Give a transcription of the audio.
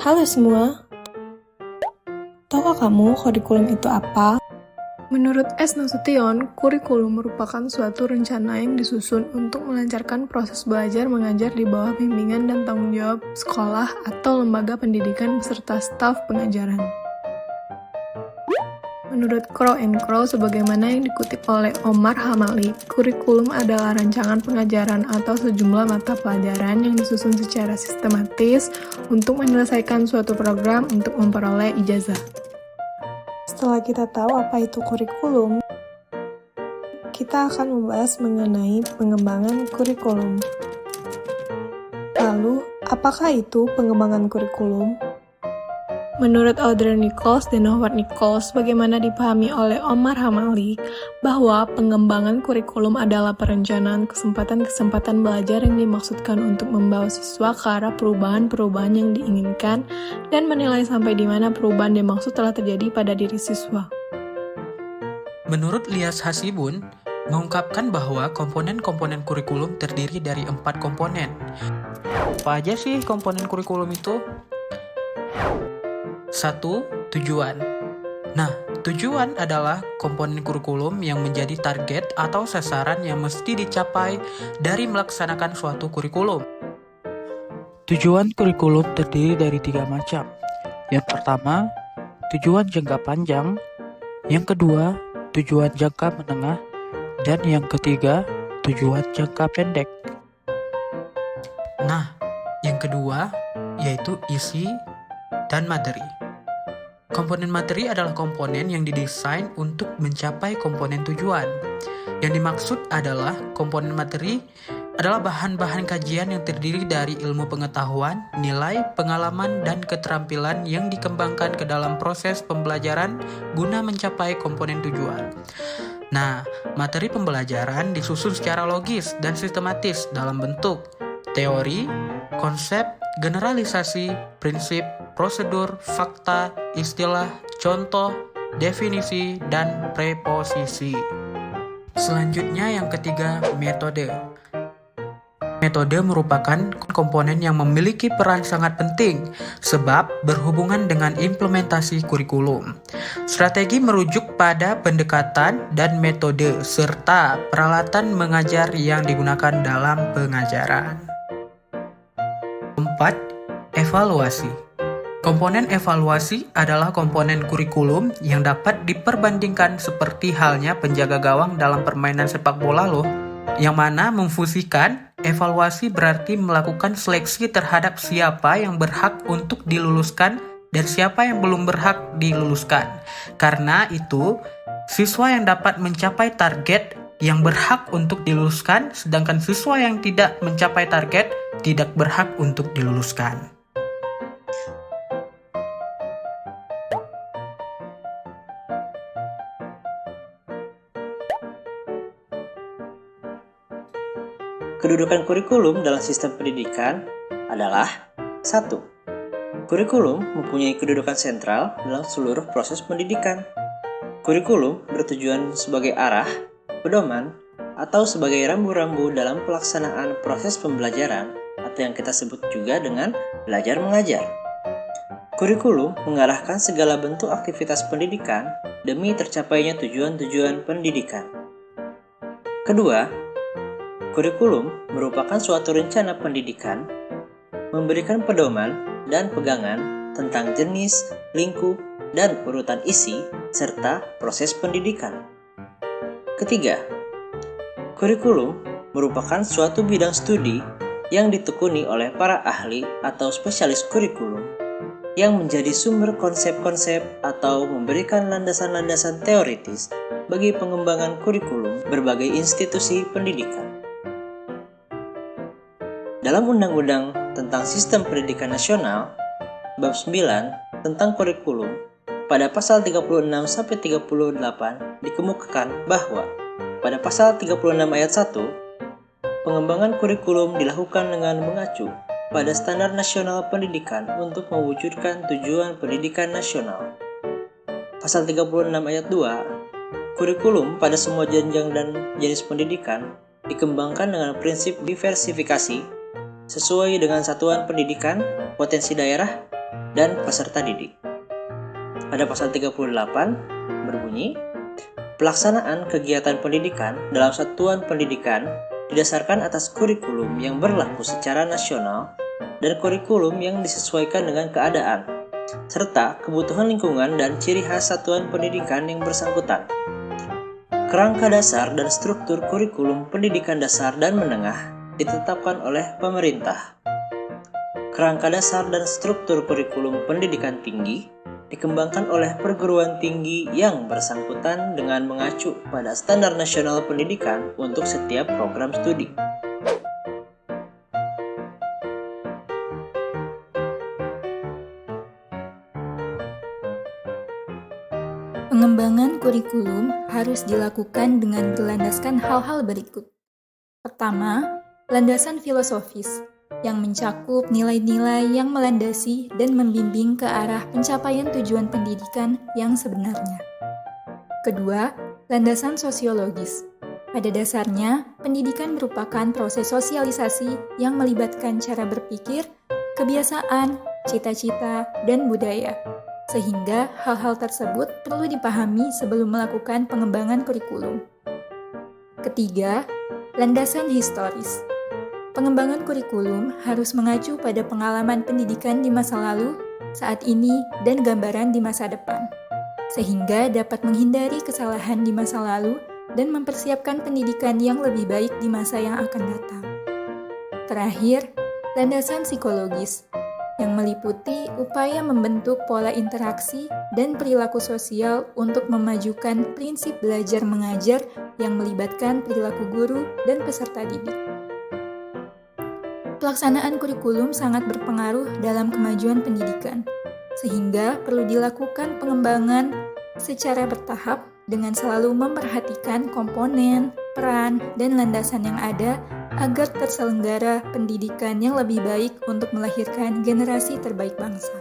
Halo semua, tahukah kamu kurikulum itu apa? Menurut S. Nasution, kurikulum merupakan suatu rencana yang disusun untuk melancarkan proses belajar mengajar di bawah bimbingan dan tanggung jawab sekolah atau lembaga pendidikan beserta staf pengajaran. Menurut Crow and Crow, sebagaimana yang dikutip oleh Omar Hamali, kurikulum adalah rancangan pengajaran atau sejumlah mata pelajaran yang disusun secara sistematis untuk menyelesaikan suatu program untuk memperoleh ijazah. Setelah kita tahu apa itu kurikulum, kita akan membahas mengenai pengembangan kurikulum. Lalu, apakah itu pengembangan kurikulum? Menurut Audrey Nichols dan Howard Nichols, bagaimana dipahami oleh Omar Hamali, bahwa pengembangan kurikulum adalah perencanaan kesempatan-kesempatan belajar yang dimaksudkan untuk membawa siswa ke arah perubahan-perubahan yang diinginkan dan menilai sampai di mana perubahan dimaksud telah terjadi pada diri siswa. Menurut Lias Hasibun, mengungkapkan bahwa komponen-komponen kurikulum terdiri dari 4 komponen. Apa aja sih komponen kurikulum itu? 1. Tujuan. Nah, tujuan adalah komponen kurikulum yang menjadi target atau sasaran yang mesti dicapai dari melaksanakan suatu kurikulum. Tujuan kurikulum terdiri dari 3 macam. Yang pertama, tujuan jangka panjang. Yang kedua, tujuan jangka menengah. Dan yang ketiga, tujuan jangka pendek. Nah, yang kedua yaitu isi dan materi. Komponen materi adalah komponen yang didesain untuk mencapai komponen tujuan. Yang dimaksud adalah komponen materi adalah bahan-bahan kajian yang terdiri dari ilmu pengetahuan, nilai, pengalaman, dan keterampilan yang dikembangkan ke dalam proses pembelajaran guna mencapai komponen tujuan. Nah, materi pembelajaran disusun secara logis dan sistematis dalam bentuk teori, konsep, generalisasi, prinsip, prosedur, fakta, istilah, contoh, definisi, dan preposisi. Selanjutnya yang ketiga, metode. Metode merupakan komponen yang memiliki peran sangat penting sebab berhubungan dengan implementasi kurikulum. Strategi merujuk pada pendekatan dan metode serta peralatan mengajar yang digunakan dalam pengajaran. 4. Evaluasi. Komponen evaluasi adalah komponen kurikulum yang dapat diperbandingkan seperti halnya penjaga gawang dalam permainan sepak bola loh. Yang mana memfungsikan evaluasi berarti melakukan seleksi terhadap siapa yang berhak untuk diluluskan dan siapa yang belum berhak diluluskan. Karena itu, siswa yang dapat mencapai target yang berhak untuk diluluskan, sedangkan siswa yang tidak mencapai target tidak berhak untuk diluluskan. Kedudukan kurikulum dalam sistem pendidikan adalah 1. Kurikulum mempunyai kedudukan sentral dalam seluruh proses pendidikan. Kurikulum bertujuan sebagai arah, pedoman, atau sebagai rambu-rambu dalam pelaksanaan proses pembelajaran atau yang kita sebut juga dengan belajar mengajar. Kurikulum mengarahkan segala bentuk aktivitas pendidikan demi tercapainya tujuan-tujuan pendidikan. Kedua, kurikulum merupakan suatu rencana pendidikan, memberikan pedoman dan pegangan tentang jenis, lingkup, dan urutan isi, serta proses pendidikan. Ketiga, kurikulum merupakan suatu bidang studi yang ditekuni oleh para ahli atau spesialis kurikulum yang menjadi sumber konsep-konsep atau memberikan landasan-landasan teoritis bagi pengembangan kurikulum berbagai institusi pendidikan. Dalam Undang-Undang tentang Sistem Pendidikan Nasional, Bab 9 tentang kurikulum, pada pasal 36-38 dikemukakan bahwa pada pasal 36 ayat 1, pengembangan kurikulum dilakukan dengan mengacu pada standar nasional pendidikan untuk mewujudkan tujuan pendidikan nasional. Pasal 36 ayat 2, kurikulum pada semua jenjang dan jenis pendidikan dikembangkan dengan prinsip diversifikasi sesuai dengan satuan pendidikan, potensi daerah, dan peserta didik. Pada pasal 38 berbunyi, pelaksanaan kegiatan pendidikan dalam satuan pendidikan didasarkan atas kurikulum yang berlaku secara nasional dan kurikulum yang disesuaikan dengan keadaan, serta kebutuhan lingkungan dan ciri khas satuan pendidikan yang bersangkutan. Kerangka dasar dan struktur kurikulum pendidikan dasar dan menengah ditetapkan oleh pemerintah. Kerangka dasar dan struktur kurikulum pendidikan tinggi dikembangkan oleh perguruan tinggi yang bersangkutan dengan mengacu pada standar nasional pendidikan untuk setiap program studi. Pengembangan kurikulum harus dilakukan dengan berlandaskan hal-hal berikut. Pertama, landasan filosofis yang mencakup nilai-nilai yang melandasi dan membimbing ke arah pencapaian tujuan pendidikan yang sebenarnya. Kedua, landasan sosiologis. Pada dasarnya, pendidikan merupakan proses sosialisasi yang melibatkan cara berpikir, kebiasaan, cita-cita, dan budaya. Sehingga hal-hal tersebut perlu dipahami sebelum melakukan pengembangan kurikulum. Ketiga, landasan historis. Pengembangan kurikulum harus mengacu pada pengalaman pendidikan di masa lalu, saat ini, dan gambaran di masa depan, sehingga dapat menghindari kesalahan di masa lalu dan mempersiapkan pendidikan yang lebih baik di masa yang akan datang. Terakhir, landasan psikologis yang meliputi upaya membentuk pola interaksi dan perilaku sosial untuk memajukan prinsip belajar mengajar yang melibatkan perilaku guru dan peserta didik. Pelaksanaan kurikulum sangat berpengaruh dalam kemajuan pendidikan, sehingga perlu dilakukan pengembangan secara bertahap dengan selalu memperhatikan komponen, peran, dan landasan yang ada agar terselenggara pendidikan yang lebih baik untuk melahirkan generasi terbaik bangsa.